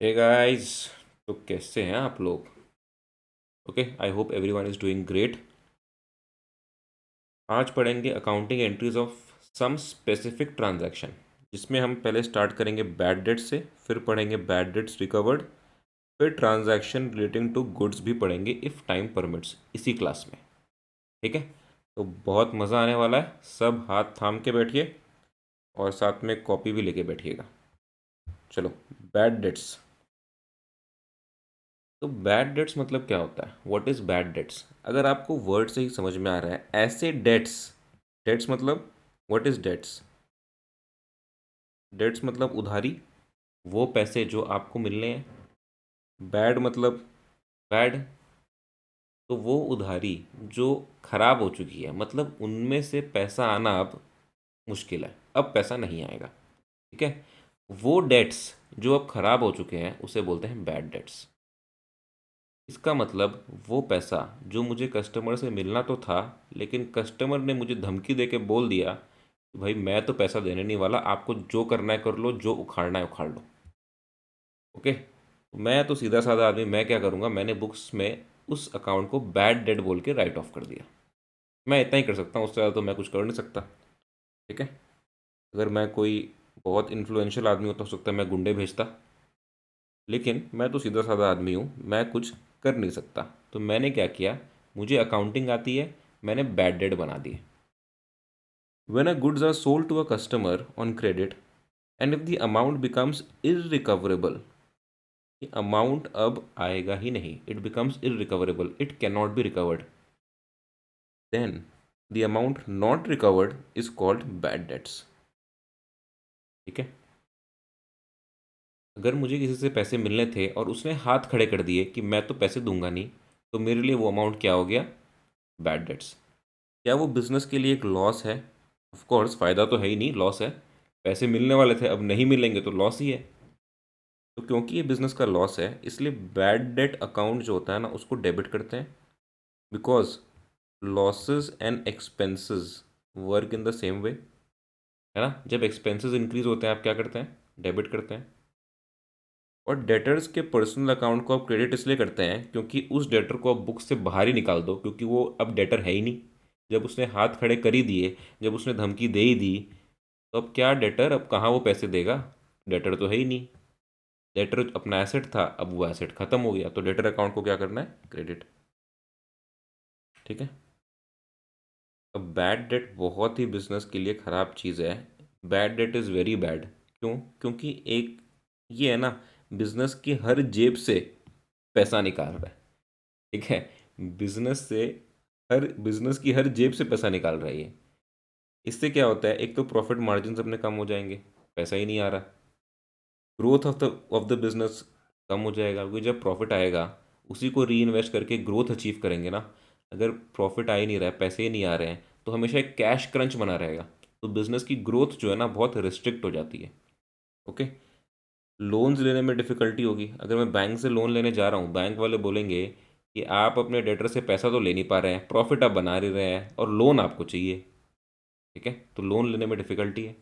Hey guys. तो कैसे हैं आप लोग? Okay, I hope everyone is doing great. आज पढ़ेंगे accounting entries of some specific transaction, जिसमें हम पहले स्टार्ट करेंगे बैड डेट से, फिर पढ़ेंगे बैड डेट्स रिकवर्ड, फिर ट्रांजैक्शन रिलेटिंग टू गुड्स भी पढ़ेंगे इफ़ टाइम परमिट्स इसी क्लास में। ठीक है, तो बहुत मज़ा आने वाला है। सब हाथ थाम के बैठिए और साथ में कॉपी भी लेके बैठिएगा। चलो, बैड डेट्स। तो बैड डेट्स मतलब क्या होता है? What is bad debts? अगर आपको वर्ड से ही समझ में आ रहा है, ऐसे डेट्स। डेट्स मतलब, व्हाट इज़ डेट्स? डेट्स मतलब उधारी, वो पैसे जो आपको मिलने हैं। बैड मतलब, बैड तो वो उधारी जो खराब हो चुकी है, मतलब उनमें से पैसा आना अब मुश्किल है, अब पैसा नहीं आएगा। ठीक है, वो डेट्स जो अब खराब हो चुके हैं उसे बोलते हैं बैड डेट्स। इसका मतलब वो पैसा जो मुझे कस्टमर से मिलना तो था, लेकिन कस्टमर ने मुझे धमकी दे के बोल दिया कि भाई मैं तो पैसा देने नहीं वाला, आपको जो करना है कर लो, जो उखाड़ना है उखाड़ लो। ओके, मैं तो सीधा साधा आदमी, मैं क्या करूँगा, मैंने बुक्स में उस अकाउंट को बैड डेट बोल के राइट ऑफ कर दिया। मैं इतना ही कर सकता हूँ, उससे ज़्यादा तो मैं कुछ कर नहीं सकता। ठीक है, अगर मैं कोई बहुत इन्फ्लुएंशियल आदमी होता, हो सकता है मैं गुंडे भेजता, लेकिन मैं तो सीधा साधा आदमी हूँ, मैं कुछ कर नहीं सकता। तो मैंने क्या किया, मुझे अकाउंटिंग आती है, मैंने बैड डेट बना दी। When a goods are sold to a customer on credit and if the amount becomes irrecoverable, ये अमाउंट अब आएगा ही नहीं, it becomes irrecoverable, it can not be recovered, then the amount not recovered is called bad debts. ठीक है, अगर मुझे किसी से पैसे मिलने थे और उसने हाथ खड़े कर दिए कि मैं तो पैसे दूंगा नहीं, तो मेरे लिए वो अमाउंट क्या हो गया? Bad debts. क्या वो बिजनेस के लिए एक लॉस है? ऑफ कोर्स, फ़ायदा तो है ही नहीं, लॉस है। पैसे मिलने वाले थे, अब नहीं मिलेंगे तो लॉस ही है। तो क्योंकि ये बिजनेस का लॉस है, इसलिए बैड डेट अकाउंट जो होता है ना, उसको डेबिट करते हैं। Because losses and expenses work in the same way, है ना। जब एक्सपेंसेस इंक्रीज होते हैं, आप क्या करते हैं? डेबिट करते हैं। और डेटर्स के पर्सनल अकाउंट को आप क्रेडिट इसलिए करते हैं क्योंकि उस डेटर को आप बुक से बाहर ही निकाल दो, क्योंकि वो अब डेटर है ही नहीं। जब उसने हाथ खड़े कर ही दिए, जब उसने धमकी दे ही दी, तो अब क्या डेटर, अब कहाँ वो पैसे देगा? डेटर तो है ही नहीं। डेटर अपना एसेट था, अब वो एसेट खत्म हो गया, तो डेटर अकाउंट को क्या करना है? क्रेडिट। ठीक है, अब बैड डेट बहुत ही बिजनेस के लिए ख़राब चीज़ है। Bad that is very bad. क्यों? क्योंकि एक ये है ना, बिजनेस की हर जेब से पैसा निकाल रहा है। ठीक है, बिजनेस से, हर बिजनेस की हर जेब से पैसा निकाल रहा है ये। इससे क्या होता है, एक तो प्रॉफिट मार्जिन अपने कम हो जाएंगे, पैसा ही नहीं आ रहा। ग्रोथ ऑफ द बिजनेस कम हो जाएगा, क्योंकि जब प्रॉफिट आएगा उसी को री इन्वेस्ट करके ग्रोथ अचीव करेंगे ना। अगर प्रॉफिट आ ही नहीं रहा है, पैसे ही नहीं आ रहे हैं, तो हमेशा एक कैश क्रंच बना रहेगा। तो बिजनेस की ग्रोथ जो है ना, बहुत रिस्ट्रिक्ट हो जाती है। ओके, लोन्स लेने में डिफ़िकल्टी होगी। अगर मैं बैंक से लोन लेने जा रहा हूँ, बैंक वाले बोलेंगे कि आप अपने डेटर से पैसा तो ले नहीं पा रहे हैं, प्रॉफिट आप बना ही रहे हैं और लोन आपको चाहिए। ठीक है, तो लोन लेने में डिफ़िकल्टी है।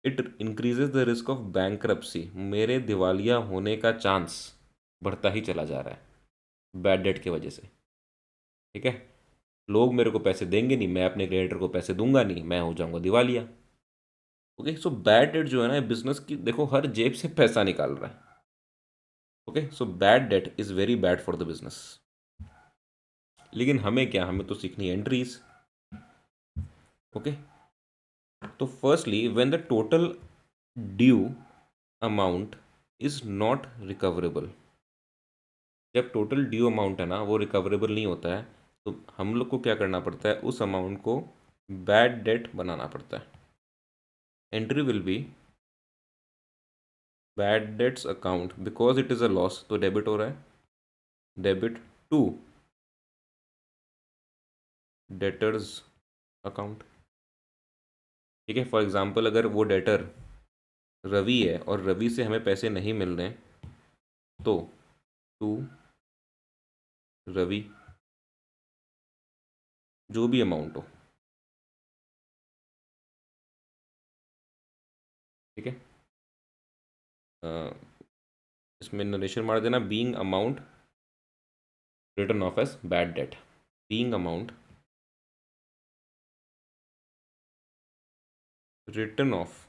It increases the risk of bankruptcy, मेरे दिवालिया होने का चांस बढ़ता ही चला जा रहा है बैड डेट की वजह से। ठीक है, लोग मेरे को पैसे देंगे नहीं, मैं अपने क्रेडिटर को पैसे दूंगा नहीं, मैं हो जाऊंगा दिवालिया। ओके, सो बैड डेट जो है ना, बिजनेस की देखो हर जेब से पैसा निकाल रहा है। Okay, so bad that is very bad for the business. लेकिन हमें क्या, हमें तो सीखनी है एंट्रीज। ओके, तो firstly when the total due amount is not recoverable, जब टोटल ड्यू अमाउंट है ना वो रिकवरेबल नहीं होता है, तो हम लोग को क्या करना पड़ता है, उस अमाउंट को बैड डेट बनाना पड़ता है। Entry will be bad debts account, because it is a loss तो डेबिट हो रहा है, डेबिट टू डेटर्स अकाउंट। ठीक है, फॉर एग्जांपल अगर वो डेटर रवि है और रवि से हमें पैसे नहीं मिल रहे हैं, तो टू रवि, जो भी अमाउंट हो। ठीक है, इसमें नरेशन मार देना, being amount written off as bad debt, being amount written off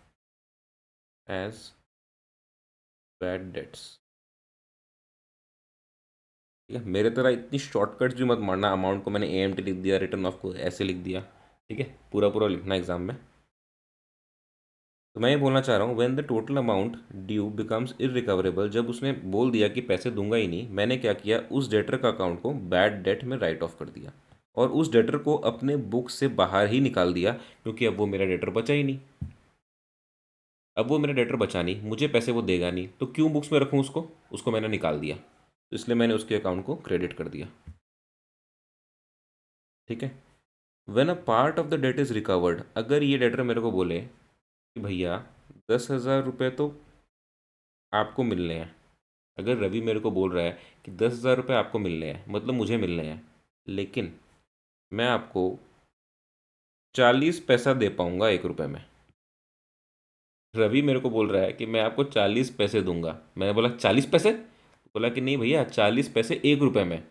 as bad debts. ठीक है, मेरे तरह इतनी शॉर्टकट्स भी मत मारना, अमाउंट को मैंने AMT लिख दिया, रिटर्न ऑफ को ऐसे लिख दिया। ठीक है, पूरा पूरा लिखना एग्जाम में। तो मैं ये बोलना चाह रहा हूँ, when the total amount due becomes irrecoverable, जब उसने बोल दिया कि पैसे दूंगा ही नहीं, मैंने क्या किया, उस डेटर का अकाउंट को बैड डेट में राइट ऑफ कर दिया और उस डेटर को अपने बुक से बाहर ही निकाल दिया, क्योंकि अब वो मेरा डेटर बचा ही नहीं। अब वो मेरा डेटर बचा नहीं, मुझे पैसे वो देगा नहीं, तो क्यों बुक्स में रखूँ उसको, उसको मैंने निकाल दिया, तो इसलिए मैंने उसके अकाउंट को क्रेडिट कर दिया। ठीक है, when a part of the that is recovered, अगर ये डेटर मेरे को बोले कि भैया 10,000 रुपये तो आपको मिलने हैं, अगर रवि मेरे को बोल रहा है कि 10,000 रुपये आपको मिलने हैं, मतलब मुझे मिलने हैं, लेकिन मैं आपको 40 पैसा दे पाऊंगा 1 रुपये में। रवि मेरे को बोल रहा है कि मैं आपको 40 पैसे दूंगा, मैंने बोला 40 पैसे, बोला कि नहीं भैया 40 पैसे 1 रुपये में।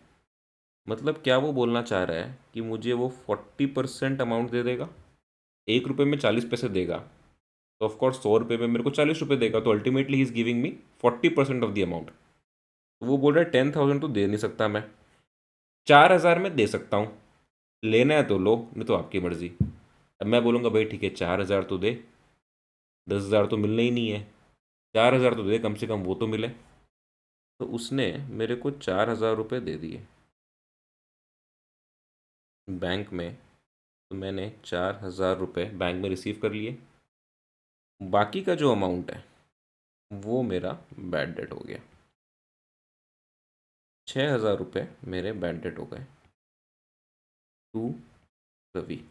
मतलब क्या वो बोलना चाह रहा है कि मुझे वो 40% अमाउंट दे देगा, 1 रुपये में 40 पैसे देगा, तो ऑफकोर्स 100 रुपये में मेरे को 40 रुपये देगा, तो ultimately he is giving me 40% of the amount. तो वो बोल रहा है 10,000 तो दे नहीं सकता मैं, 4,000 में दे सकता हूँ, लेना है तो लो, नहीं तो आपकी मर्जी। अब मैं बोलूँगा भाई ठीक है 4,000 तो दे, 10,000 तो मिलना ही नहीं है, 4,000 तो दे, कम से कम वो तो मिले। तो उसने मेरे को 4,000 रुपये दे दिए बैंक में, तो मैंने 4,000 रुपये बैंक में रिसीव कर लिए। बाकी का जो अमाउंट है वो मेरा बैड डेट हो गया, 6,000 रुपये मेरे बैड डेट हो गए टू रवि।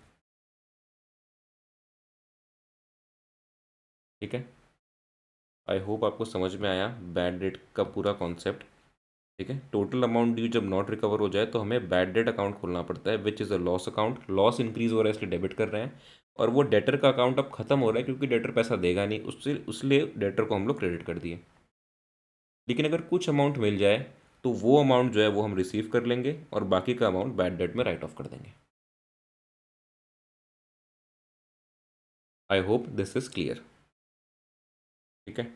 ठीक है, आई होप आपको समझ में आया बैड डेट का पूरा कॉन्सेप्ट। ठीक है, टोटल अमाउंट ड्यू जब नॉट रिकवर हो जाए तो हमें बैड डेट अकाउंट खोलना पड़ता है, which is a loss account, loss increase हो रहा है इसलिए डेबिट कर रहे हैं, और वो डेटर का अकाउंट अब खत्म हो रहा है क्योंकि डेटर पैसा देगा नहीं, उससे उसलिए डेटर को हम लोग क्रेडिट कर दिए। लेकिन अगर कुछ अमाउंट मिल जाए तो वो अमाउंट जो है वो हम रिसीव कर लेंगे और बाकी का अमाउंट बैड डेट में राइट ऑफ कर देंगे। I hope this is clear. ठीक है,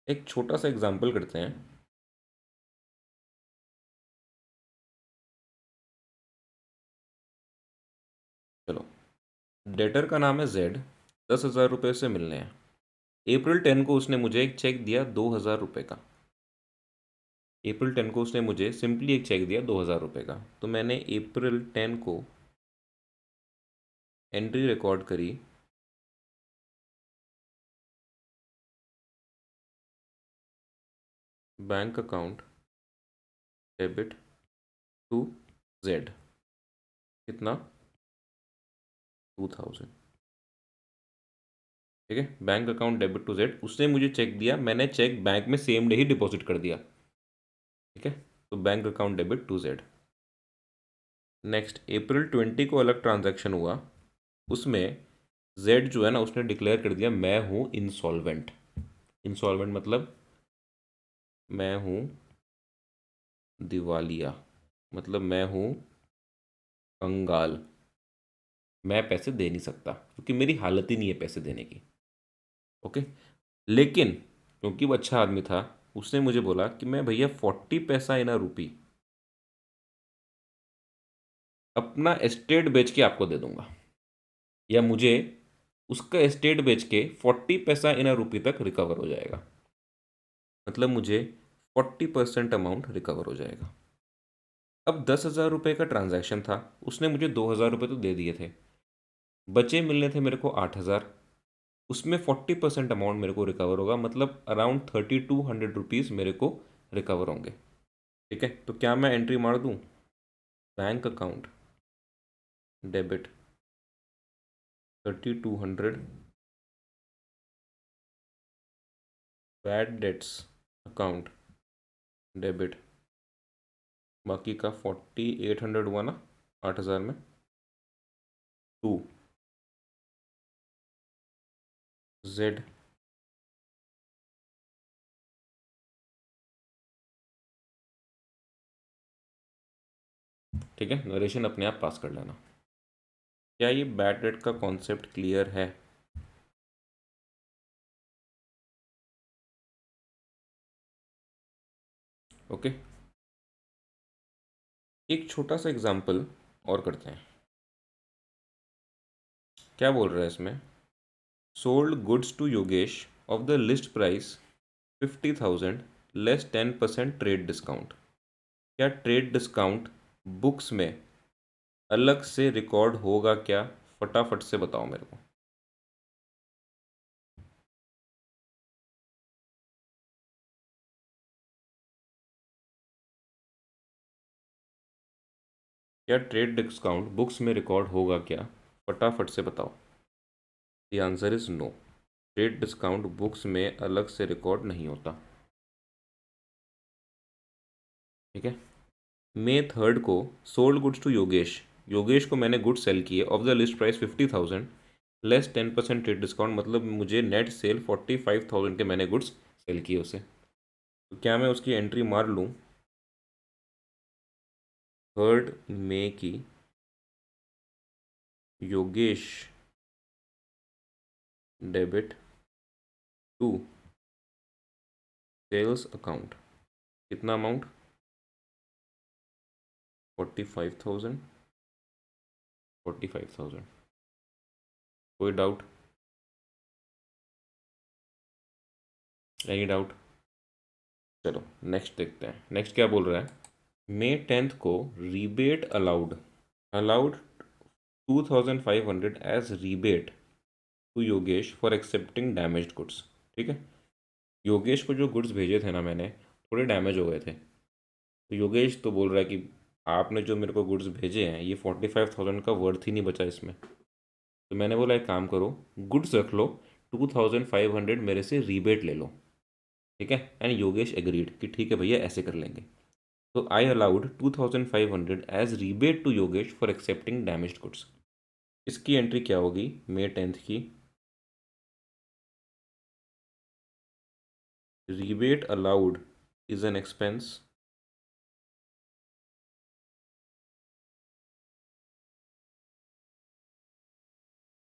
एक छोटा सा एग्जाम्पल करते हैं। चलो, डेटर का नाम है जेड, 10,000 रुपये से मिलने हैं। अप्रैल 10 को उसने मुझे एक चेक दिया 2,000 रुपये का, अप्रैल 10 को उसने मुझे सिंपली एक चेक दिया 2,000 रुपये का, तो मैंने अप्रैल 10 को एंट्री रिकॉर्ड करी, bank account debit to Z, कितना, 2,000। ठीक है, bank account debit to Z, उसने मुझे चेक दिया, मैंने चेक बैंक में सेम डे ही डिपॉजिट कर दिया। ठीक है, तो bank account debit to Z. Next April 20 को अलग ट्रांजैक्शन हुआ, उसमें जेड जो है ना उसने डिक्लेयर कर दिया मैं हूँ इंसॉल्वेंट। इंसॉल्वेंट मतलब मैं हूँ दिवालिया, मतलब मैं हूँ कंगाल, मैं पैसे दे नहीं सकता क्योंकि मेरी हालत ही नहीं है पैसे देने की। ओके, लेकिन क्योंकि वो अच्छा आदमी था, उसने मुझे बोला कि मैं भैया 40 पैसा इन अ रूपी अपना एस्टेट बेच के आपको दे दूंगा, या मुझे उसका एस्टेट बेच के 40 पैसा इन अ रूपी तक रिकवर हो जाएगा, मतलब मुझे 40% अमाउंट रिकवर हो जाएगा। अब 10,000 रुपये का ट्रांजैक्शन था, उसने मुझे 2,000 रुपये तो दे दिए थे, बचे मिलने थे मेरे को 8,000, उसमें 40% अमाउंट मेरे को रिकवर होगा, मतलब अराउंड 3,200 रुपीज़ मेरे को रिकवर होंगे। ठीक है, तो क्या मैं एंट्री मार दूँ, bank account debit 3,200, bad debts account debit, बाकी का 4,800 हुआ ना 8,000 में, टू जेड ठीक है, नरेशन अपने आप पास कर लेना। क्या ये बैड डेट का कॉन्सेप्ट क्लियर है? ओके, एक छोटा सा एग्जाम्पल और करते हैं। क्या बोल रहा है इसमें? Sold goods to Yogesh of the list price 50,000 less 10% trade discount. क्या ट्रेड डिस्काउंट बुक्स में अलग से रिकॉर्ड होगा क्या? फटाफट से बताओ मेरे को। क्या ट्रेड डिस्काउंट बुक्स में रिकॉर्ड होगा क्या? फटाफट से बताओ। The answer is no. Trade discount books में अलग से रिकॉर्ड नहीं होता। ठीक है, May 3 को sold goods to Yogesh, Yogesh को मैंने गुड्स सेल किए of the list price 50,000 less 10% trade discount, मतलब मुझे नेट सेल 45,000 के मैंने गुड्स सेल किए उसे। तो क्या मैं उसकी एंट्री मार लूँ 3 मई की? Yogesh debit to sales account, कितना अमाउंट? 45,000। 45,000। कोई डाउट? Any doubt? चलो नेक्स्ट देखते हैं, नेक्स्ट क्या बोल रहा है। May 10 को rebate allowed, allowed 2,500 as rebate to Yogesh for accepting damaged goods. ठीक है, योगेश को जो गुड्स भेजे थे ना मैंने, थोड़े डैमेज हो गए थे। तो योगेश तो बोल रहा है कि आपने जो मेरे को गुड्स भेजे हैं ये 45,000 का वर्थ ही नहीं बचा इसमें। तो मैंने बोला एक काम करो, गुड्स रख लो, 2,500 मेरे से रीबेट ले लो। ठीक है, एंड योगेश एग्रीड कि ठीक है भैया ऐसे कर लेंगे। तो I allowed 2,500 as rebate to Yogesh for accepting damaged goods. इसकी एंट्री क्या होगी May 10 की? Rebate allowed is an expense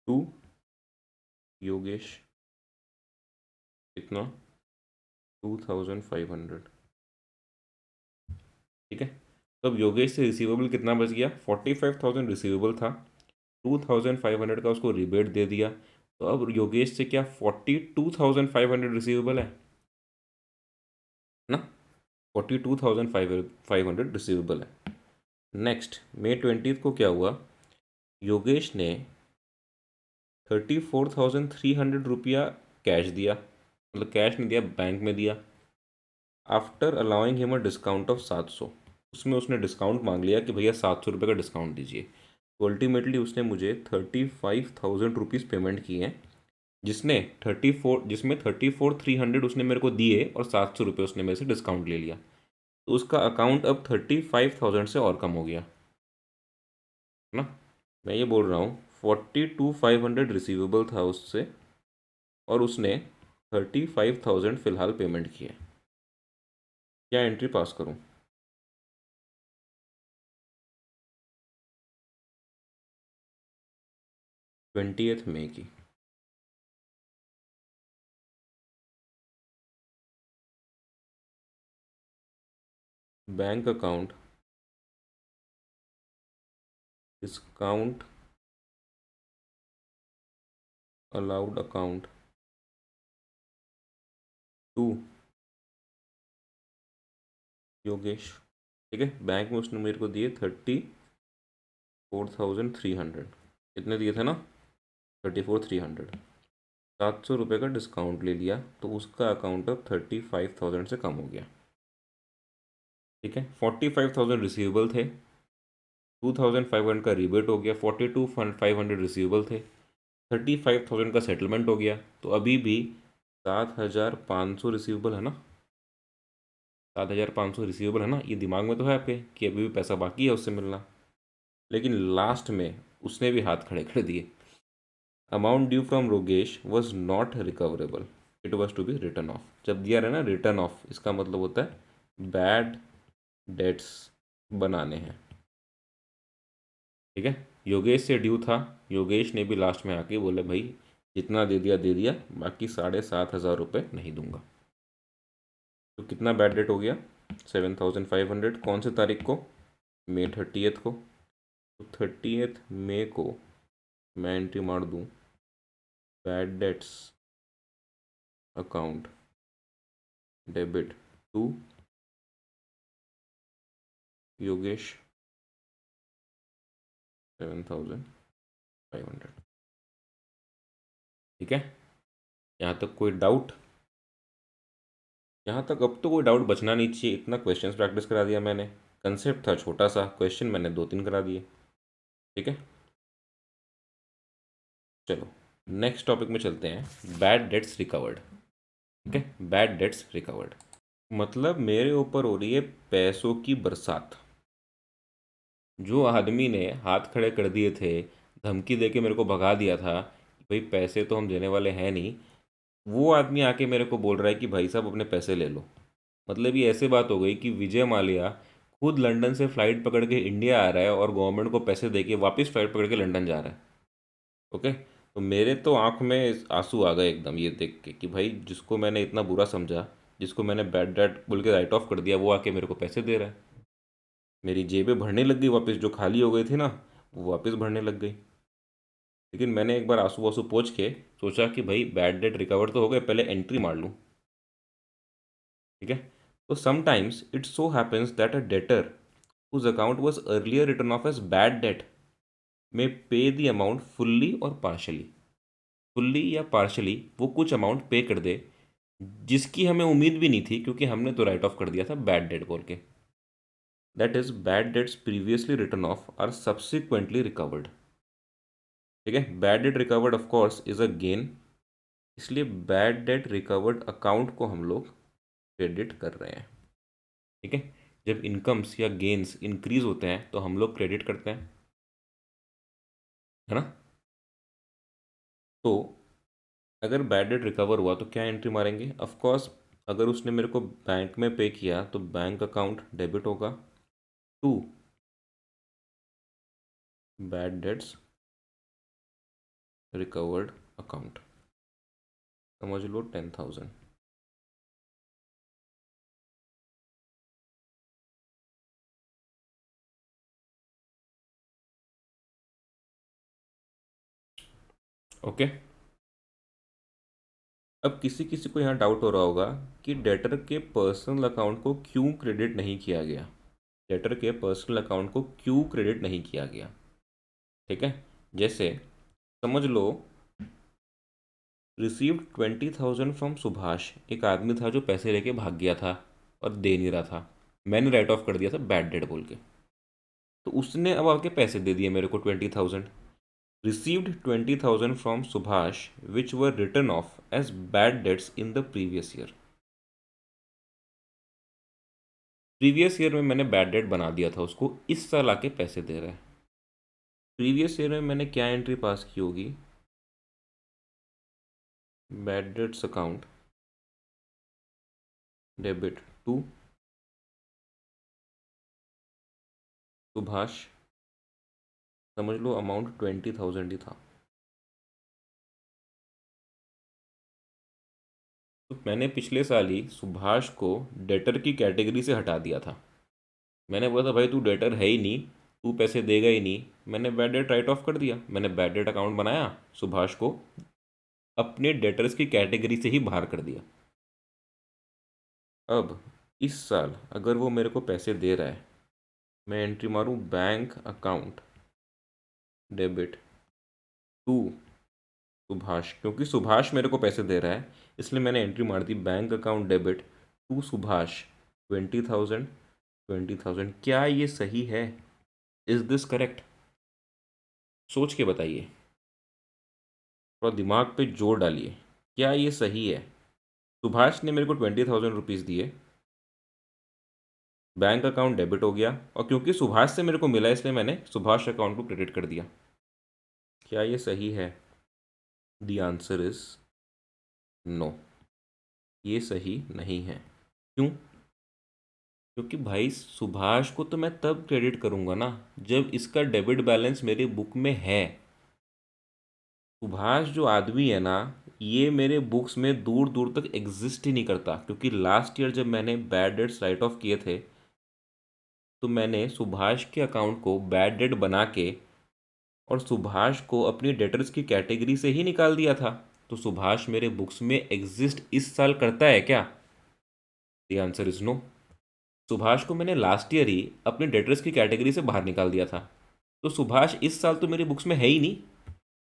to Yogesh, कितना? 2,500। ठीक है, तो अब योगेश से रिसीवेबल कितना बच गया? 45,000 रिसीवेबल था, 2,500 का उसको रिबेट दे दिया। तो अब योगेश से क्या 42,500 रिसीवेबल है ना? 42,500 रिसीवेबल है। नेक्स्ट May 20 को क्या हुआ, योगेश ने 34,300 रुपया कैश दिया, मतलब कैश नहीं दिया, बैंक में दिया। After allowing him a discount of 700, उसमें उसने डिस्काउंट मांग लिया कि भैया 700 रुपये का डिस्काउंट दीजिए। तो अल्टीमेटली उसने मुझे 35,000 रुपीज़ पेमेंट किए हैं, जिसमें 34,300 उसने मेरे को दिए और 700 रुपये उसने मेरे से डिस्काउंट ले लिया। तो उसका अकाउंट अब 35,000 से और कम हो गया ना। मैं ये बोल रहा हूँ 42,500 रिसीवेबल था उससे, और उसने 35,000 फ़िलहाल पेमेंट किया। क्या एंट्री पास करूँ? 20 मई की। Bank account discount allowed account to Yogesh. ठीक है, बैंक में उसने मेरे को दिए 34,300, कितने दिए थे ना? 34,300। 700 रुपये का डिस्काउंट ले लिया, तो उसका अकाउंट अब 35,000 से कम हो गया। ठीक है, 45,000 रिसीवेबल थे, 2,500 का रिबेट हो गया, 42,500 रिसीवेबल थे, 35,000 का सेटलमेंट हो गया। तो अभी भी 7,500 रिसीवेबल है ना? 7,500 रिसीवेबल है ना? ये दिमाग में तो है आपके कि अभी भी पैसा बाकी है उससे मिलना। लेकिन लास्ट में उसने भी हाथ खड़े कर दिए। Amount due from Rogesh was not recoverable, it was to be written off. जब दिया रहे ना रिटर्न ऑफ, इसका मतलब होता है बैड डेट्स बनाने हैं। ठीक है, योगेश से ड्यू था, योगेश ने भी लास्ट में आके बोले भाई जितना दे दिया, बाकी 7,500 रुपये नहीं दूंगा। तो कितना बैड डेट हो गया? 7,500। कौन से तारीख को? May 30th को। तो 30th May को मैं एंट्री मार दूँ, bad debts account debit to Yogesh 7,500। ठीक है, यहाँ तक कोई डाउट? यहाँ तक अब तो कोई डाउट बचना नहीं चाहिए, इतना क्वेश्चंस प्रैक्टिस करा दिया मैंने। कंसेप्ट था छोटा सा, क्वेश्चन मैंने 2-3 करा दिए। ठीक है, चलो नेक्स्ट टॉपिक में चलते हैं, बैड डेट्स रिकवर्ड। ठीक है, बैड डेट्स रिकवर्ड मतलब मेरे ऊपर हो रही है पैसों की बरसात। जो आदमी ने हाथ खड़े कर दिए थे, धमकी दे के मेरे को भगा दिया था कि भाई पैसे तो हम देने वाले हैं नहीं, वो आदमी आके मेरे को बोल रहा है कि भाई साहब अपने पैसे ले लो। मतलब ये ऐसे बात हो गई कि विजय माल्या खुद लंदन से फ़्लाइट पकड़ के इंडिया आ रहा है और गवर्नमेंट को पैसे दे के वापस फ़्लाइट पकड़ के लंदन जा रहा है। ओके, तो मेरे तो आंख में आंसू आ गए एकदम ये देख के कि भाई जिसको मैंने इतना बुरा समझा, जिसको मैंने बैड डैड बोल के राइट ऑफ कर दिया, वो आके मेरे को पैसे दे रहा है। मेरी जेबें भरने लग गई वापस, जो खाली हो गई थी ना वो वापस भरने लग गई। लेकिन मैंने एक बार आंसू वासू पोंछ के सोचा कि भाई बैड डेट रिकवर तो हो गए, पहले एंट्री मार लूँ। ठीक है, तो sometimes it so happens that a debtor whose account was earlier written off as bad debt may pay the amount fully और partially। फुल्ली या पार्शली वो कुछ अमाउंट पे कर दे, जिसकी हमें उम्मीद भी नहीं थी, क्योंकि हमने तो राइट ऑफ कर दिया था बैड डेट बोल के। That is bad debts previously written off are subsequently recovered. ठीक है, bad debt recovered of course is a gain, इसलिए बैड डेट रिकवर्ड अकाउंट को हम लोग क्रेडिट कर रहे हैं। ठीक है, जब इनकम्स या गेन्स इंक्रीज होते हैं तो हम लोग क्रेडिट करते हैं, है ना। तो अगर बैड डेट रिकवर हुआ तो क्या एंट्री मारेंगे? ऑफ कोर्स अगर उसने मेरे को बैंक में पे किया तो बैंक अकाउंट डेबिट होगा to bad debts recovered account, समझ लो 10,000। ओके, अब किसी किसी को यहाँ डाउट हो रहा होगा कि डेटर के पर्सनल अकाउंट को क्यों क्रेडिट नहीं किया गया, डेटर के पर्सनल अकाउंट को क्यों क्रेडिट नहीं किया गया। ठीक है, जैसे समझ लो रिसीव्ड 20,000 फ्रॉम सुभाष, एक आदमी था जो पैसे लेके भाग गया था और दे नहीं रहा था, मैंने राइट ऑफ कर दिया था बैड डेट बोल के। तो उसने अब आके पैसे दे दिए मेरे को 20,000। Received 20,000 from Subhash which were written off as bad debts in the previous year. Previous year में मैंने बैड डेट बना दिया था उसको, इस साल आके पैसे दे रहा है। प्रीवियस ईयर में मैंने क्या एंट्री पास की होगी? Bad debts account debit to Subhash, समझ लो अमाउंट 20,000 ही था। तो मैंने पिछले साल ही सुभाष को डेटर की कैटेगरी से हटा दिया था। मैंने बोला था भाई तू डेटर है ही नहीं, तू पैसे देगा ही नहीं, मैंने बैड डेट राइट ऑफ कर दिया, मैंने बैड डेट अकाउंट बनाया, सुभाष को अपने डेटर्स की कैटेगरी से ही बाहर कर दिया। अब इस साल अगर वो मेरे को पैसे दे रहा है, मैं एंट्री मारूं bank account debit to Subhash, क्योंकि सुभाष मेरे को पैसे दे रहा है इसलिए मैंने एंट्री मार दी bank account debit to Subhash 20,000। 20,000 क्या ये सही है? Is this correct? सोच के बताइए, थोड़ा दिमाग पे जोर डालिए, क्या ये सही है? सुभाष ने मेरे को 20,000 रुपीज़ दिए, बैंक अकाउंट डेबिट हो गया, और क्योंकि सुभाष से मेरे को मिला इसलिए मैंने सुभाष अकाउंट को क्रेडिट कर दिया। क्या ये सही है? द आंसर इज नो, ये सही नहीं है। क्यों? क्योंकि भाई सुभाष को तो मैं तब क्रेडिट करूँगा ना जब इसका डेबिट बैलेंस मेरी बुक में है। सुभाष जो आदमी है ना, ये मेरे बुक्स में दूर दूर तक एग्जिस्ट ही नहीं करता, क्योंकि लास्ट ईयर जब मैंने बैड डेट्स राइट ऑफ किए थे तो मैंने सुभाष के अकाउंट को बैड डेट बना के और सुभाष को अपनी डेटर्स की कैटेगरी से ही निकाल दिया था। तो सुभाष मेरे बुक्स में एग्जिस्ट इस साल करता है क्या? The answer is no. Subhash को मैंने लास्ट ईयर ही अपने डेटर्स की कैटेगरी से बाहर निकाल दिया था। तो सुभाष इस साल तो मेरी बुक्स में है ही नहीं।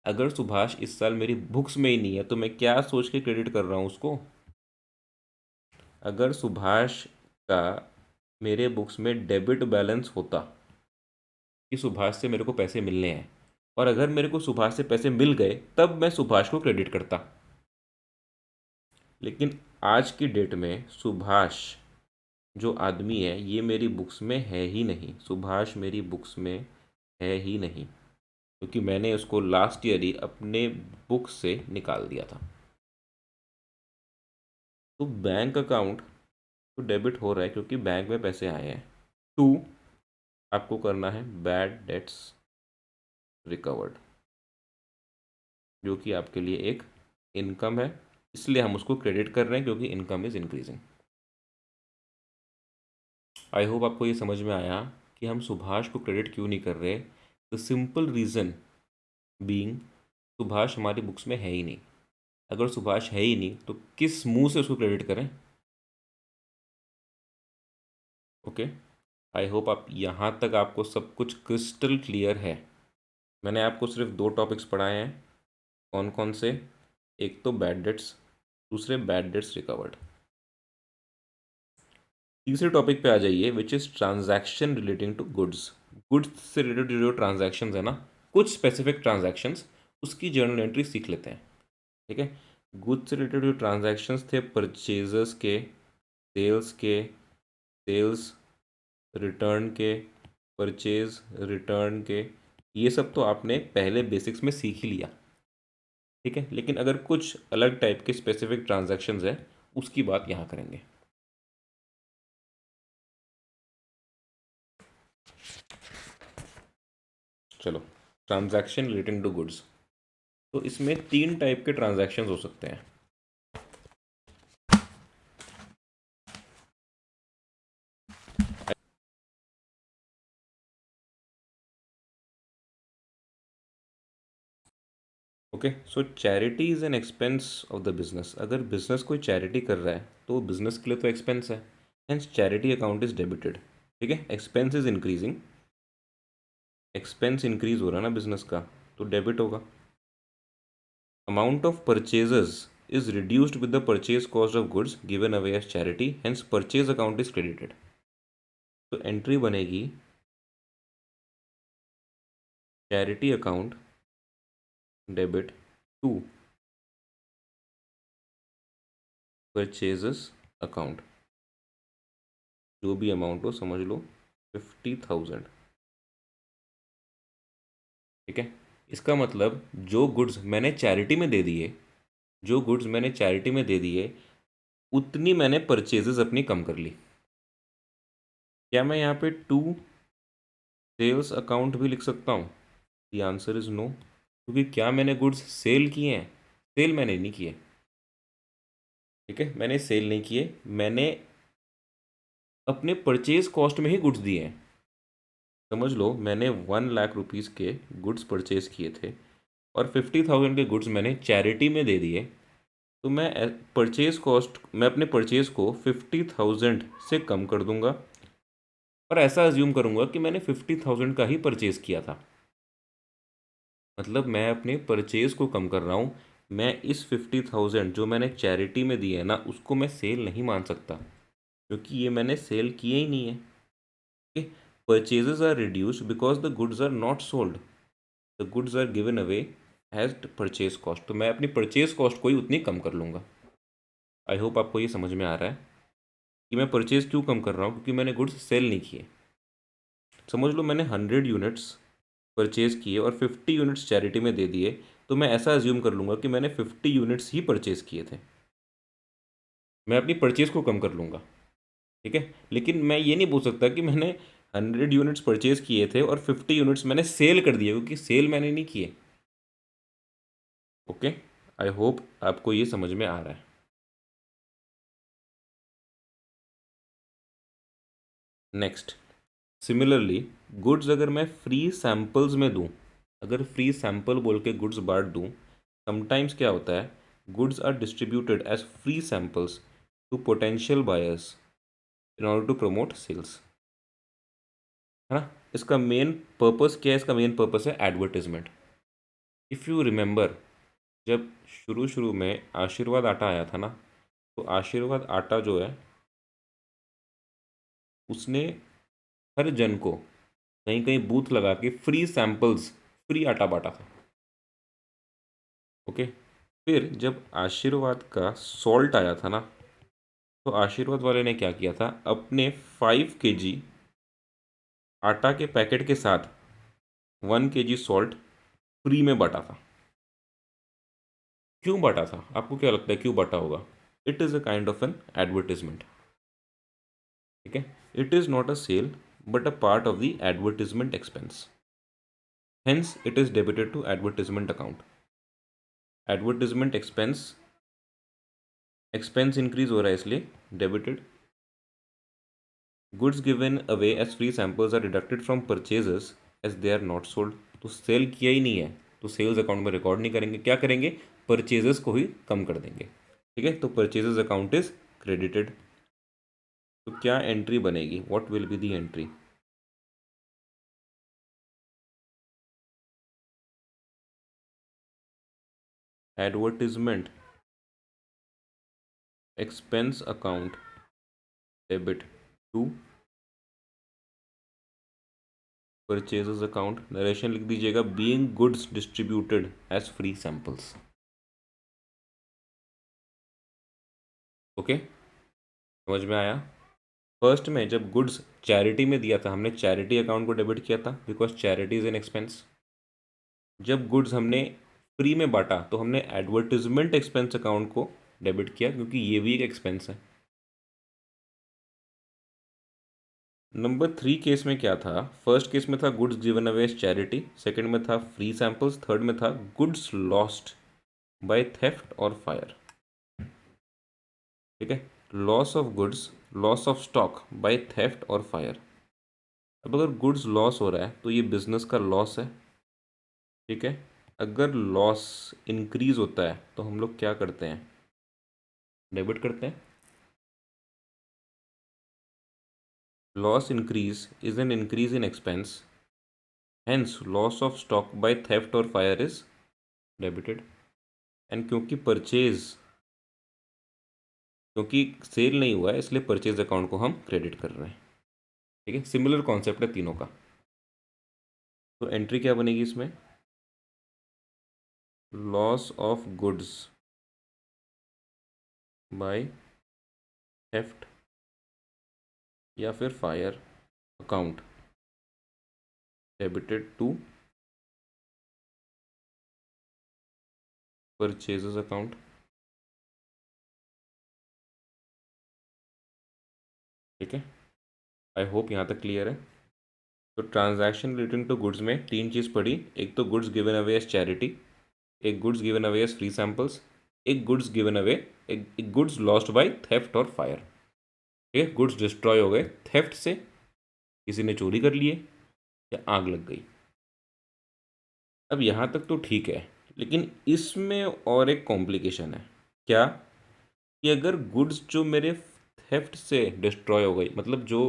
अगर सुभाष इस साल मेरी बुक्स में ही नहीं है तो मैं क्या सोच के क्रेडिट कर रहा हूँ उसको? अगर सुभाष का मेरे बुक्स में डेबिट बैलेंस होता कि सुभाष से मेरे को पैसे मिलने हैं, और अगर मेरे को सुभाष से पैसे मिल गए तब मैं सुभाष को क्रेडिट करता। लेकिन आज की डेट में सुभाष जो आदमी है ये मेरी बुक्स में है ही नहीं। सुभाष मेरी बुक्स में है ही नहीं, क्योंकि मैंने उसको लास्ट ईयर ही अपने बुक से निकाल दिया था। तो बैंक अकाउंट तो डेबिट हो रहा है क्योंकि बैंक में पैसे आए हैं। टू, आपको करना है बैड डेट्स रिकवर्ड, जो कि आपके लिए एक इनकम है, इसलिए हम उसको क्रेडिट कर रहे हैं क्योंकि income is increasing. I hope आपको ये समझ में आया कि हम सुभाष को क्रेडिट क्यों नहीं कर रहे। The simple reason being Subhash हमारी बुक्स में है ही नहीं। अगर सुभाष है ही नहीं तो किस मुंह से उसको क्रेडिट करें? ओके, आई होप आप यहाँ तक आपको सब कुछ क्रिस्टल क्लियर है। मैंने आपको सिर्फ दो टॉपिक्स पढ़ाए हैं। कौन कौन से? एक तो बैड डेट्स, दूसरे बैड डेट्स रिकवर्ड। तीसरे टॉपिक पे आ जाइए, which is transaction relating to goods. Goods से रिलेटेड जो ट्रांजैक्शंस है ना, कुछ स्पेसिफिक ट्रांजैक्शंस, उसकी जर्नल एंट्री सीख लेते हैं। ठीक है, गुड्स से रिलेटेड जो ट्रांजैक्शंस थे, परचेजर्स के, सेल्स के, सेल्स रिटर्न के, परचेज रिटर्न के, ये सब तो आपने पहले बेसिक्स में सीख ही लिया। ठीक है, लेकिन अगर कुछ अलग टाइप के स्पेसिफिक ट्रांजैक्शंस है उसकी बात यहाँ करेंगे। चलो, ट्रांजैक्शन रिलेटिंग टू गुड्स। तो इसमें तीन टाइप के ट्रांजैक्शंस हो सकते हैं। Okay, so charity is an expense of the business. अगर बिजनेस कोई चैरिटी कर रहा है तो बिजनेस के लिए तो एक्सपेंस है, hence charity account is debited. ठीक है, expense is increasing, expense increase हो रहा है ना बिजनेस का, तो डेबिट होगा। Amount of purchases is reduced with the purchase cost of goods given away as charity, hence purchase account is credited। तो एंट्री बनेगी charity account debit to purchases account, जो भी अमाउंट हो, समझ लो 50,000। ठीक है, इसका मतलब जो गुड्स मैंने चैरिटी में दे दिए, जो गुड्स मैंने चैरिटी में दे दिए उतनी मैंने परचेजेस अपनी कम कर ली। क्या मैं यहाँ पे टू सेल्स अकाउंट भी लिख सकता हूँ? द आंसर इज नो, क्योंकि क्या मैंने गुड्स सेल किए हैं? सेल मैंने नहीं किए। ठीक है, मैंने सेल नहीं किए, मैंने अपने परचेज कॉस्ट में ही गुड्स दिए हैं। समझ लो मैंने 1,00,000 रुपीज़ के गुड्स परचेज किए थे और 50,000 के गुड्स मैंने चैरिटी में दे दिए, तो मैं परचेज कॉस्ट, मैं अपने परचेज को 50,000 से कम कर दूंगा और ऐसा अज्यूम करूंगा कि मैंने 50,000 का ही परचेज किया था। मतलब मैं अपने परचेज को कम कर रहा हूँ। मैं इस 50,000 जो मैंने चैरिटी में दिए है ना, उसको मैं सेल नहीं मान सकता, क्योंकि ये मैंने सेल किए ही नहीं है। Purchases are reduced because the goods are not sold, the goods are given away as purchase cost, तो मैं अपनी परचेज कॉस्ट को ही उतनी कम कर लूँगा। आई होप आपको ये समझ में आ रहा है कि मैं परचेज क्यों कम कर रहा हूँ, क्योंकि मैंने गुड्स सेल नहीं किए। समझ लो मैंने 100 यूनिट्स परचेज़ किए और 50 यूनिट्स चैरिटी में दे दिए, तो मैं ऐसा अज्यूम कर लूँगा कि मैंने 50 यूनिट्स ही परचेज़ किए थे, मैं अपनी परचेज़ को कम कर लूँगा। ठीक है, लेकिन मैं ये नहीं बोल सकता कि मैंने 100 यूनिट्स परचेज किए थे और 50 यूनिट्स मैंने सेल कर दिए, क्योंकि सेल मैंने नहीं किए। ओके, आई होप आपको ये समझ में आ रहा है। नेक्स्ट, सिमिलरली गुड्स अगर मैं फ्री सैम्पल्स में दूं, अगर फ्री सैम्पल बोल के गुड्स बांट दूं, समटाइम्स क्या होता है, goods are distributed as free samples to potential buyers in order to promote sales, है ना। इसका मेन पर्पस क्या है, इसका मेन पर्पस है एडवर्टिजमेंट। इफ़ यू रिमेंबर, जब शुरू शुरू में आशीर्वाद आटा आया था ना, तो आशीर्वाद आटा जो है उसने हर जन को कहीं कहीं बूथ लगा के फ्री सैंपल्स, फ्री आटा बांटा था। ओके, फिर जब आशीर्वाद का सॉल्ट आया था ना, तो आशीर्वाद वाले ने क्या किया था, अपने 5 kg आटा के पैकेट के साथ 1 kg सॉल्ट फ्री में बांटा था। क्यों बांटा था, आपको क्या लगता है क्यों बांटा होगा? It is a kind of an advertisement. ठीक है, it is not a sale but a part of the advertisement expense, hence it is debited to advertisement account. Advertisement expense, expense increase हो रहा है इसलिए debited. Goods given away as free samples are deducted from purchases as they are not sold. तो sale किया ही नहीं है तो सेल्स अकाउंट में रिकॉर्ड नहीं करेंगे, क्या करेंगे, परचेजेस को ही कम कर देंगे। ठीक है, तो परचेजेस अकाउंट इज क्रेडिटेड। तो क्या एंट्री बनेगी, what will be the entry? Advertisement expense account debit to purchases account, narration लिख दीजिएगा, being goods distributed as free samples. Okay, समझ में आया? फर्स्ट में जब गुड्स चैरिटी में दिया था, हमने चैरिटी अकाउंट को डेबिट किया था because charity is an expense. जब गुड्स हमने फ्री में बांटा तो हमने एडवर्टिजमेंट एक्सपेंस अकाउंट को डेबिट किया, क्योंकि ये भी एक एक्सपेंस है। नंबर 3 केस में क्या था, फर्स्ट केस में था goods given away as charity, second में था फ्री सैंपल्स, थर्ड में था गुड्स लॉस्ट बाय थेफ्ट और फायर। ठीक है, loss of goods, loss of stock by theft और फायर। अब अगर गुड्स लॉस हो रहा है तो ये बिजनेस का लॉस है। ठीक है, अगर लॉस इंक्रीज होता है तो हम लोग क्या करते हैं, डेबिट करते हैं। Loss increase is an increase in expense, hence loss of stock by theft और फायर इज डेबिटेड। एंड क्योंकि सेल नहीं हुआ है इसलिए परचेज अकाउंट को हम क्रेडिट कर रहे हैं। ठीक है, सिमिलर कॉन्सेप्ट है तीनों का। तो एंट्री क्या बनेगी इसमें, loss of goods by theft या फिर fire account debited to purchases account. ठीक है, आई होप यहाँ तक क्लियर है। तो ट्रांजैक्शन रिलेटिंग टू गुड्स में तीन चीज़ पढ़ी, एक तो goods given away as charity, एक goods given away as free samples, एक गुड्स गिवन अवे, एक गुड्स लॉस्ट बाय थेफ्ट और फायर। ठीक है, गुड्स डिस्ट्रॉय हो गए थेफ्ट से, किसी ने चोरी कर लिए या आग लग गई। अब यहाँ तक तो ठीक है, लेकिन इसमें और एक कॉम्प्लिकेशन है। क्या, कि अगर गुड्स जो मेरे थेफ्ट से डिस्ट्रॉय हो गई, मतलब जो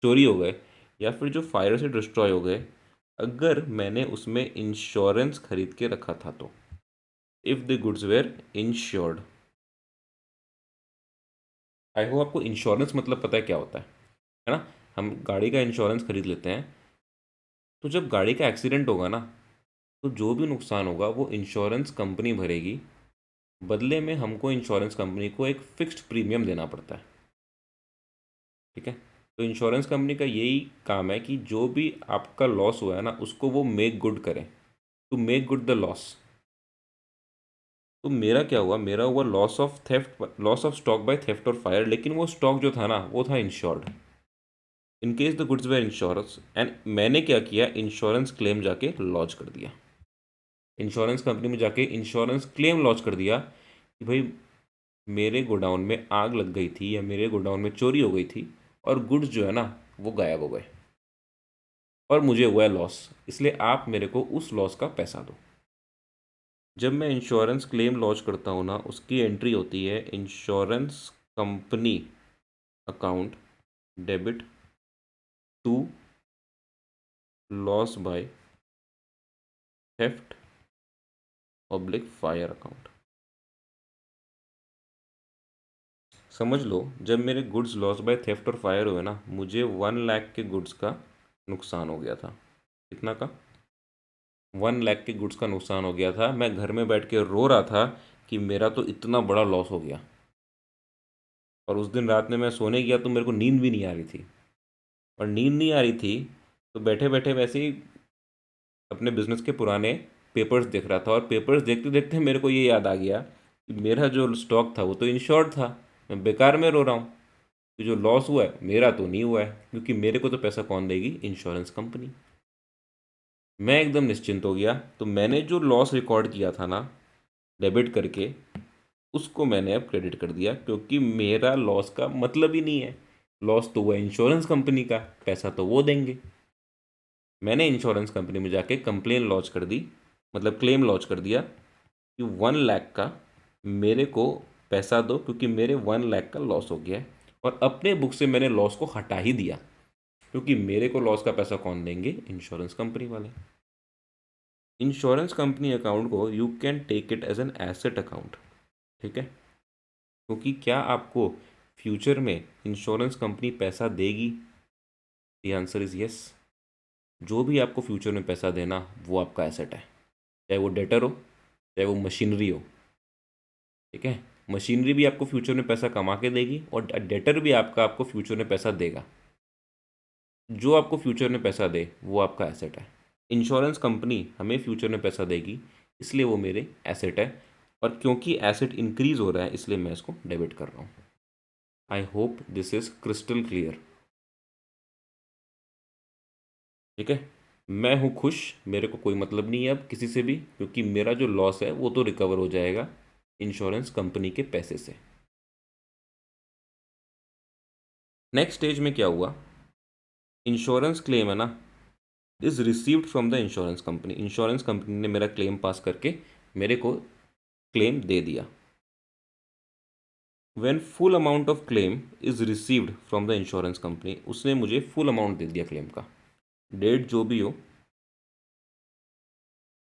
चोरी हो गए या फिर जो फायर से डिस्ट्रॉय हो गए, अगर मैंने उसमें इंश्योरेंस खरीद के रखा था तो, if the goods were insured. I hope आपको इंश्योरेंस मतलब पता है क्या होता है ना। हम गाड़ी का इंश्योरेंस खरीद लेते हैं, तो जब गाड़ी का एक्सीडेंट होगा ना, तो जो भी नुकसान होगा वो इंश्योरेंस कंपनी भरेगी, बदले में हमको इंश्योरेंस कंपनी को एक फिक्स्ड प्रीमियम देना पड़ता है। ठीक है, तो इंश्योरेंस कंपनी का यही काम है कि जो भी आपका लॉस हुआ है ना, उसको वो मेक गुड करें, to make good the loss. तो मेरा क्या हुआ, मेरा हुआ loss of stock by theft और फायर, लेकिन वो स्टॉक जो था ना वो था insured, in case the goods were insurance. And मैंने क्या किया, इंश्योरेंस क्लेम जाके लॉन्च कर दिया, इंश्योरेंस कंपनी में जाके इंश्योरेंस क्लेम लॉन्च कर दिया कि भाई मेरे गोडाउन में आग लग गई थी या मेरे गोडाउन में चोरी हो गई थी और गुड्स जो है ना वो गायब हो गए और मुझे हुआ है लॉस, इसलिए आप मेरे को उस लॉस का पैसा दो। जब मैं इंश्योरेंस क्लेम लॉन्च करता हूँ ना, उसकी एंट्री होती है insurance company account debit to loss by theft public fire account. समझ लो, जब मेरे गुड्स लॉस बाय थेफ्ट और फायर हुए ना, मुझे 1 लाख के गुड्स का नुकसान हो गया था। कितना का? 1 लाख के गुड्स का नुकसान हो गया था। मैं घर में बैठ के रो रहा था कि मेरा तो इतना बड़ा लॉस हो गया। और उस दिन रात में मैं सोने गया तो मेरे को नींद भी नहीं आ रही थी, और नींद नहीं आ रही थी तो बैठे बैठे वैसे ही अपने बिजनेस के पुराने पेपर्स देख रहा था, और पेपर्स देखते देखते मेरे को ये याद आ गया कि मेरा जो स्टॉक था वो तो इंश्योर्ड था, मैं बेकार में रो रहा हूँ। तो जो लॉस हुआ है मेरा तो नहीं हुआ है, क्योंकि मेरे को तो पैसा कौन देगी, इंश्योरेंस कंपनी। मैं एकदम निश्चिंत हो गया। तो मैंने जो लॉस रिकॉर्ड किया था ना डेबिट करके, उसको मैंने अब क्रेडिट कर दिया, क्योंकि मेरा लॉस का मतलब ही नहीं है। लॉस तो हुआ इंश्योरेंस कंपनी का, पैसा तो वो देंगे। मैंने इंश्योरेंस कंपनी में जाके कंप्लेन लॉन्च कर दी, मतलब क्लेम लॉन्च कर दिया कि 1 लाख का मेरे को पैसा दो, क्योंकि मेरे 1 लाख का लॉस हो गया है। और अपने बुक से मैंने लॉस को हटा ही दिया, क्योंकि मेरे को लॉस का पैसा कौन देंगे, इंश्योरेंस कंपनी वाले। इंश्योरेंस कंपनी अकाउंट को you can take it as an asset account, ठीक है। क्योंकि क्या आपको फ्यूचर में इंश्योरेंस कंपनी पैसा देगी? The answer is yes. जो भी आपको फ्यूचर में पैसा देना वो आपका एसेट है, चाहे वो डेटर हो चाहे वो मशीनरी हो, ठीक है। मशीनरी भी आपको फ्यूचर में पैसा कमा के देगी और डेटर भी आपको फ्यूचर में पैसा देगा। जो आपको फ्यूचर में पैसा दे वो आपका एसेट है। इंश्योरेंस कंपनी हमें फ्यूचर में पैसा देगी, इसलिए वो मेरे एसेट है। और क्योंकि एसेट इंक्रीज हो रहा है इसलिए मैं इसको डेबिट कर रहा हूँ। I hope this is crystal clear, ठीक है। मैं हूँ खुश, मेरे को कोई मतलब नहीं है अब किसी से भी, क्योंकि मेरा जो लॉस है वो तो रिकवर हो जाएगा इंश्योरेंस कंपनी के पैसे से। नेक्स्ट स्टेज में क्या हुआ, इंश्योरेंस क्लेम है ना, is received from the insurance company ने मेरा क्लेम पास करके मेरे को क्लेम दे दिया। When full amount of claim is received from the insurance company, उसने मुझे फुल अमाउंट दे दिया क्लेम का, डेट जो भी हो।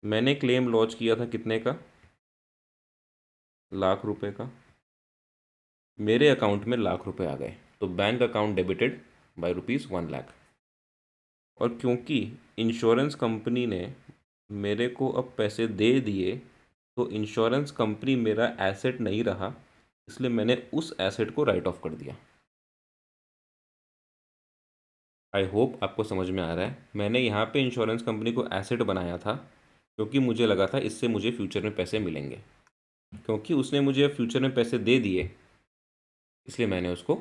मैंने क्लेम लॉन्च किया था कितने का, 1 लाख रुपए का। मेरे अकाउंट में 1 लाख रुपए आ गए, तो bank account debited by rupees 1 lakh. और क्योंकि इंश्योरेंस कंपनी ने मेरे को अब पैसे दे दिए, तो इंश्योरेंस कंपनी मेरा एसेट नहीं रहा, इसलिए मैंने उस एसेट को राइट ऑफ कर दिया। आई होप आपको समझ में आ रहा है। मैंने यहाँ पे इंश्योरेंस कंपनी को एसेट बनाया था, क्योंकि मुझे लगा था इससे मुझे फ्यूचर में पैसे मिलेंगे। क्योंकि उसने मुझे अब फ्यूचर में पैसे दे दिए, इसलिए मैंने उसको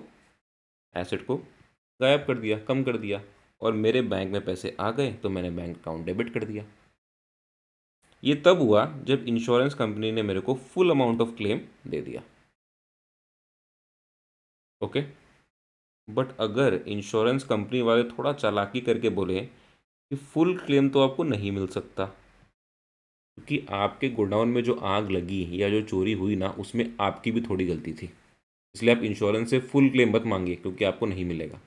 एसेट को गायब कर दिया, कम कर दिया। और मेरे बैंक में पैसे आ गए तो मैंने बैंक अकाउंट डेबिट कर दिया। ये तब हुआ जब इंश्योरेंस कंपनी ने मेरे को फुल अमाउंट ऑफ क्लेम दे दिया, ओके। बट अगर इंश्योरेंस कंपनी वाले थोड़ा चालाकी करके बोले कि फुल क्लेम तो आपको नहीं मिल सकता, क्योंकि आपके गोडाउन में जो आग लगी या जो चोरी हुई ना उसमें आपकी भी थोड़ी गलती थी, इसलिए आप इंश्योरेंस से फुल क्लेम मत मांगिए, क्योंकि आपको नहीं मिलेगा।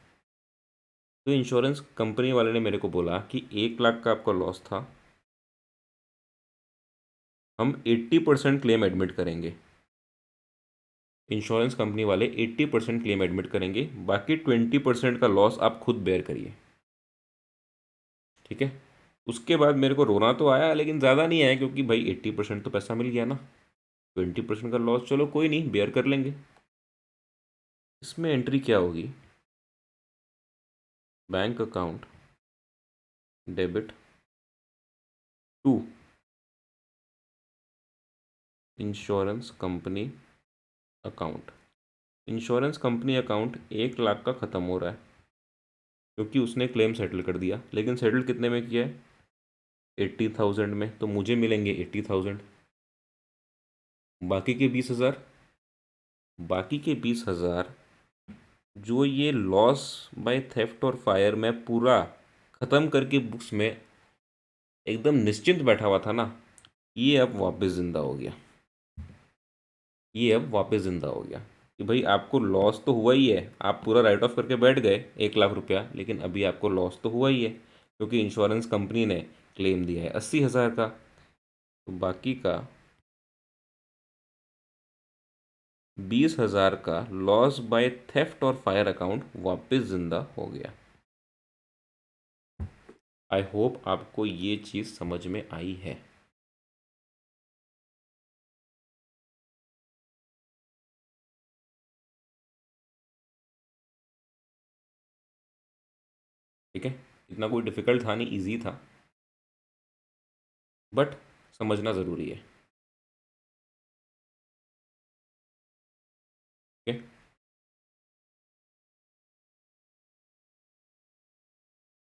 तो इंश्योरेंस कंपनी वाले ने मेरे को बोला कि 1 लाख का आपका लॉस था, हम 80% क्लेम एडमिट करेंगे। इंश्योरेंस कंपनी वाले 80% क्लेम एडमिट करेंगे, बाकी 20% का लॉस आप खुद बेयर करिए, ठीक है। उसके बाद मेरे को रोना तो आया, लेकिन ज़्यादा नहीं आया, क्योंकि भाई 80% तो पैसा मिल गया ना। 20% का लॉस चलो कोई नहीं, बेयर कर लेंगे। इसमें एंट्री क्या होगी, bank account debit to insurance company account. Insurance company account 1 lakh का ख़त्म हो रहा है क्योंकि उसने क्लेम सेटल कर दिया, लेकिन सेटल कितने में किया है? 80,000 में, तो मुझे मिलेंगे 80,000। बाकी के 20,000, बाकी के 20,000 जो ये लॉस बाय थेफ्ट और फायर मैं पूरा ख़त्म करके बुक्स में एकदम निश्चिंत बैठा हुआ था ना, ये अब वापस ज़िंदा हो गया। ये अब वापस ज़िंदा हो गया कि भाई आपको लॉस तो हुआ ही है, आप पूरा राइट ऑफ करके बैठ गए 1 लाख रुपया, लेकिन अभी आपको लॉस तो हुआ ही है क्योंकि इंश्योरेंस कंपनी ने क्लेम दिया है 80,000 का। तो बाकी का 20,000 का लॉस बाय थेफ्ट और फायर अकाउंट वापस ज़िंदा हो गया। आई होप आपको ये चीज़ समझ में आई है। ठीक है, इतना कोई डिफ़िकल्ट था नहीं, इजी था, बट समझना ज़रूरी है। ठीक है,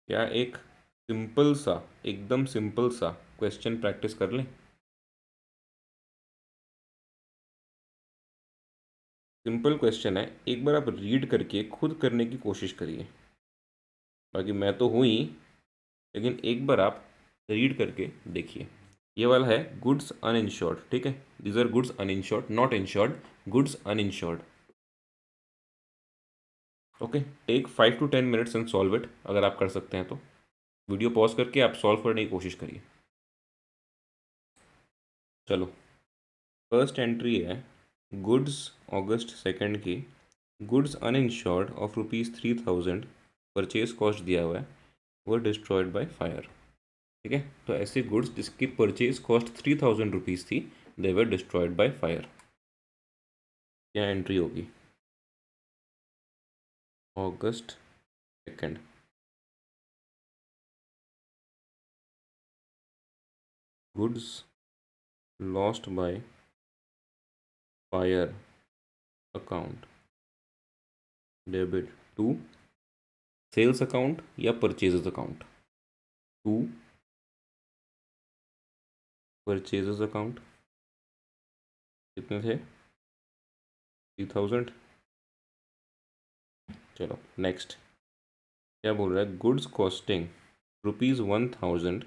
क्या एक सिंपल सा, एकदम सिंपल सा क्वेश्चन प्रैक्टिस कर लें? सिंपल क्वेश्चन है, एक बार आप रीड करके खुद करने की कोशिश करिए। बाकी मैं तो हूँ ही, लेकिन एक बार आप रीड करके देखिए। ये वाला है गुड्स अनइंश्योर्ड, ठीक है, these are goods uninsured, not insured, goods uninsured. Okay, take 5 to 10 minutes and solve it, अगर आप कर सकते हैं तो। वीडियो पॉज करके आप सॉल्व करने की कोशिश करिए। चलो, फर्स्ट एंट्री है गुड्स अगस्त 2 की, goods uninsured of ₹3,000 purchase cost दिया हुआ है, वो डिस्ट्रॉयड बाय फायर। ठीक है, तो ऐसे गुड्स जिसकी परचेज कॉस्ट ₹3,000 थी, they were destroyed by fire. क्या एंट्री होगी? August 2, goods lost by fire account debit to sales account या purchases account? To purchases account. कितने थे? 3,000। चलो नेक्स्ट, क्या बोल रहा है? Goods costing ₹1,000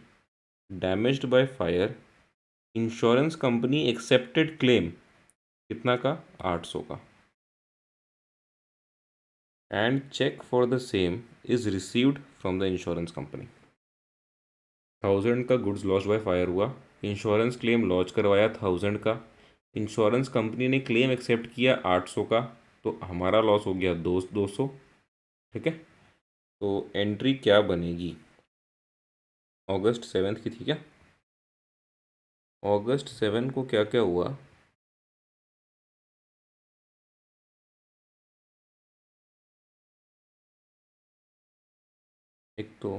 damaged by fire, insurance company accepted claim, कितना का? 800 का, and cheque for the same is received from the insurance company. 1,000 का गुड्स लॉस्ट बाय फायर हुआ, इंश्योरेंस क्लेम लॉन्च करवाया 1,000 का, इंश्योरेंस कंपनी ने क्लेम एक्सेप्ट किया 800 का, तो हमारा लॉस हो गया 200। ठीक है, तो एंट्री क्या बनेगी? अगस्त 7 की थी क्या? अगस्त 7 को क्या क्या हुआ? एक तो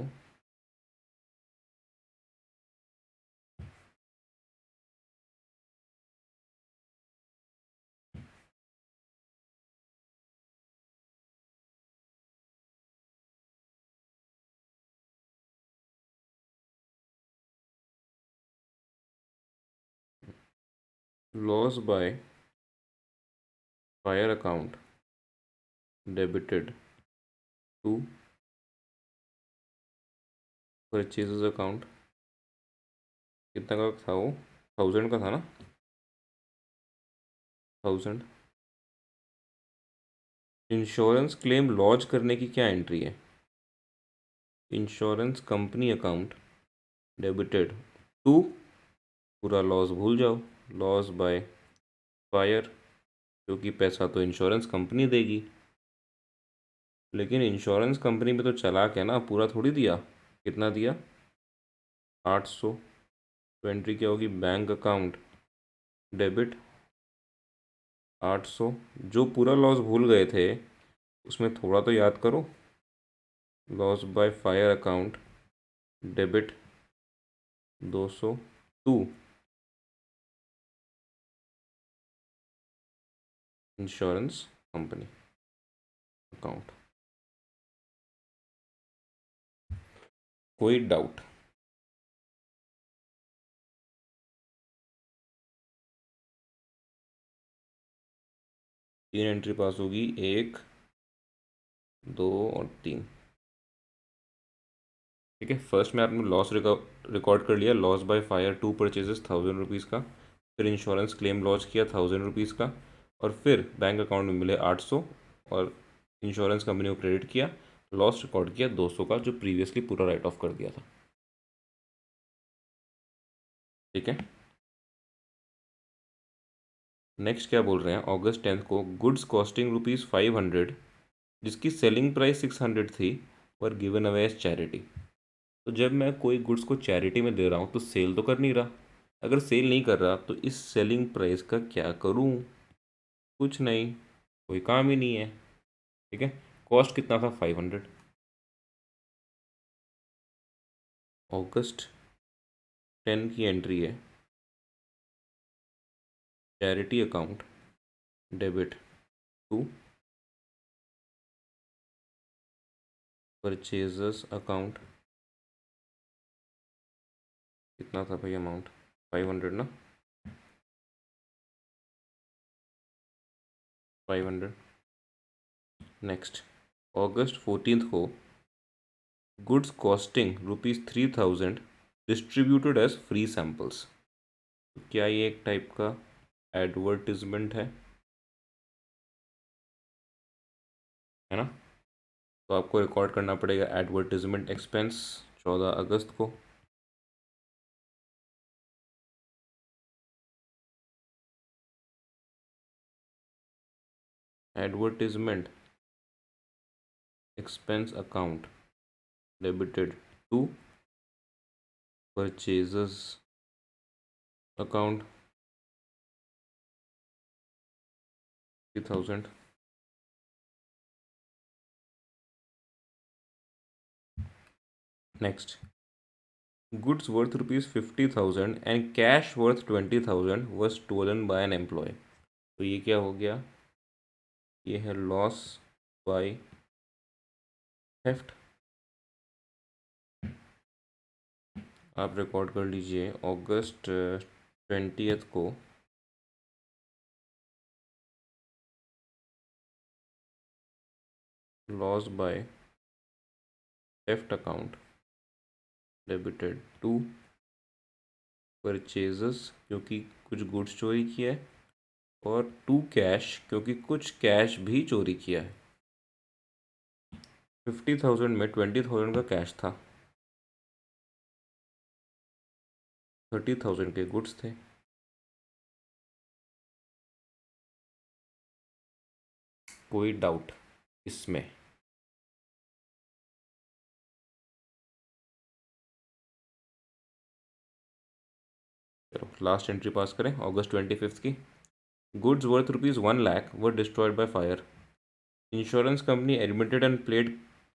loss by fire account debited to purchases account, कितना का था वो? 1,000 का था ना? 1,000। इंश्योरेंस क्लेम लॉन्च करने की क्या एंट्री है? Insurance company account debited to, पूरा लॉस भूल जाओ, लॉस बाय फायर, क्योंकि पैसा तो इंश्योरेंस कंपनी देगी, लेकिन इंश्योरेंस कंपनी में तो चला क्या ना, पूरा थोड़ी दिया। कितना दिया? 800। तो एंट्री क्या होगी? Bank account debit 800। जो पूरा लॉस भूल गए थे उसमें थोड़ा तो याद करो। Loss by fire account debit 200 to insurance company account. कोई डाउट? तीन एंट्री पास होगी, 1, 2 और 3। ठीक है, फर्स्ट में आपने लॉस रिकॉर्ड कर लिया, loss by fire 2 purchases 1000 rupees का। फिर इंश्योरेंस क्लेम लॉन्च किया 1000 रुपीज़ का, और फिर बैंक अकाउंट में मिले 800, और इंश्योरेंस कंपनी को क्रेडिट किया, लॉस रिकॉर्ड किया 200 का, जो प्रीवियसली पूरा राइट ऑफ कर दिया था। ठीक है, नेक्स्ट क्या बोल रहे हैं, अगस्त 10 को गुड्स कॉस्टिंग ₹500 जिसकी सेलिंग प्राइस 600 थी पर गिवन अवे एज चैरिटी। तो जब मैं कोई गुड्स को चैरिटी में दे रहा हूँ तो सेल तो कर नहीं रहा। अगर सेल नहीं कर रहा तो इस सेलिंग प्राइस का क्या करूँ? कुछ नहीं, कोई काम ही नहीं है। ठीक है, कॉस्ट कितना था? 500। अगस्त 10 की एंट्री है, charity account debit to purchasers account. कितना था भाई अमाउंट? 500 ना, 500। नेक्स्ट, अगस्त 14 को goods costing ₹3000 distributed as free samples. क्या ये एक टाइप का एडवर्टिजमेंट है ना? तो आपको रिकॉर्ड करना पड़ेगा एडवर्टिजमेंट एक्सपेंस 14 अगस्त को। Advertisement expense account debited to purchases account 3000। Next, goods worth ₹50,000 and cash worth 20,000 was stolen by an employee। तो ये क्या हो गया? ये है लॉस बाय थेफ्ट। आप रिकॉर्ड कर लीजिए, अगस्त 20 को loss by theft account debited to purchases क्योंकि कुछ गुड्स चोरी किया है, और टू कैश क्योंकि कुछ कैश भी चोरी किया है। 50,000 में 20,000 का कैश था, 30,000 के गुड्स थे। कोई डाउट इसमें? चलो लास्ट एंट्री पास करें, अगस्त 25 की। Goods worth ₹1,00,000 were destroyed by fire. Insurance company admitted and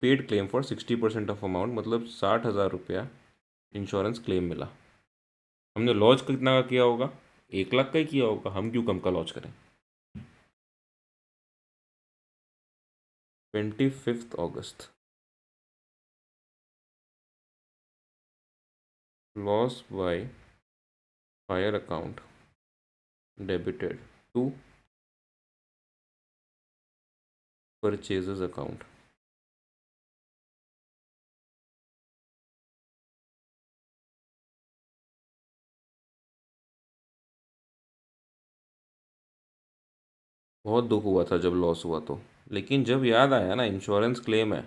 paid claim for 60% of amount, मतलब 60,000 रुपया इंश्योरेंस क्लेम मिला। हमने लॉन्च कितना का किया होगा? 1,00,000 का ही किया होगा, हम क्यों कम का लॉन्च करें? 25 August, loss by fire account debited to purchases account. बहुत दुख हुआ था जब लॉस हुआ तो, लेकिन जब याद आया ना इंश्योरेंस क्लेम है,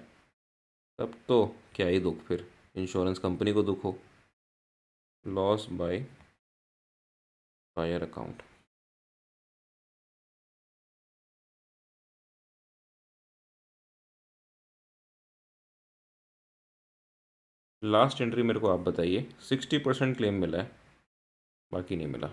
तब तो क्या ही दुख, फिर इंश्योरेंस कंपनी को दुख हो। Loss by fire account. Last entry मेरे को आप बताइए, 60% क्लेम मिला है, बाकी नहीं मिला।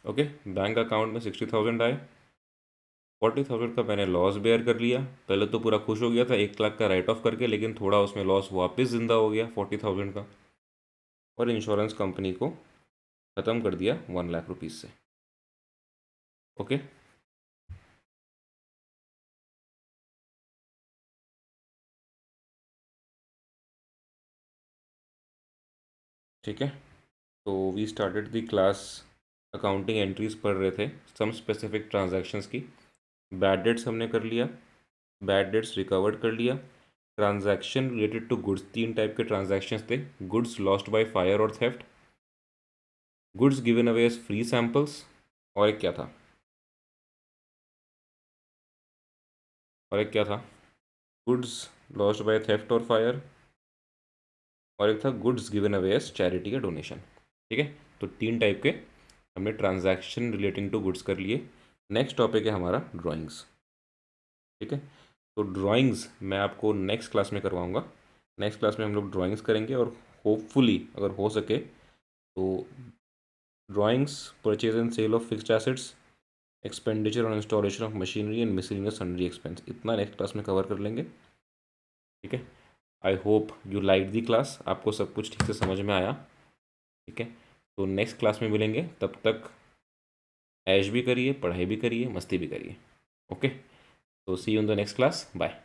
ओके, बैंक अकाउंट में 60,000 आए, 40,000 का मैंने लॉस बेयर कर लिया। पहले तो पूरा खुश हो गया था 1 लाख का राइट ऑफ करके, लेकिन थोड़ा उसमें लॉस वापस जिंदा हो गया 40,000 का, और इंश्योरेंस कंपनी को ख़त्म कर दिया 1 लाख रुपीज़ से। ओके, ठीक है। तो we started the class, accounting entries पढ़ रहे थे, सम स्पेसिफिक ट्रांजैक्शंस की। बैड डेट्स हमने कर लिया, बैड डेट्स रिकवर्ड कर लिया। Transaction related to goods, 3 type के ट्रांजैक्शंस थे, गुड्स लॉस्ट बाय फायर और theft, goods given away as free samples, और एक क्या था, और एक क्या था, गुड्स लॉस्ट बाय थेफ्ट और फायर, और एक था goods given away as charity या डोनेशन। ठीक है, तो 3 टाइप के हमने ट्रांजैक्शन रिलेटिंग टू गुड्स कर लिए। नेक्स्ट टॉपिक है हमारा ड्राइंग्स। ठीक है, तो ड्राइंग्स मैं आपको नेक्स्ट क्लास में करवाऊंगा। नेक्स्ट क्लास में हम लोग ड्राइंग्स करेंगे, और होपफुली अगर हो सके तो drawings, purchase and sale of fixed assets, expenditure on installation of machinery and miscellaneous sundry expense, इतना नेक्स्ट क्लास में कवर कर लेंगे। ठीक है, I hope you like the class, आपको सब कुछ ठीक से समझ में आया। ठीक है, तो नेक्स्ट क्लास में मिलेंगे, तब तक ऐश भी करिए, पढ़ाई भी करिए, मस्ती भी करिए। ओके, तो see you in the next class, bye.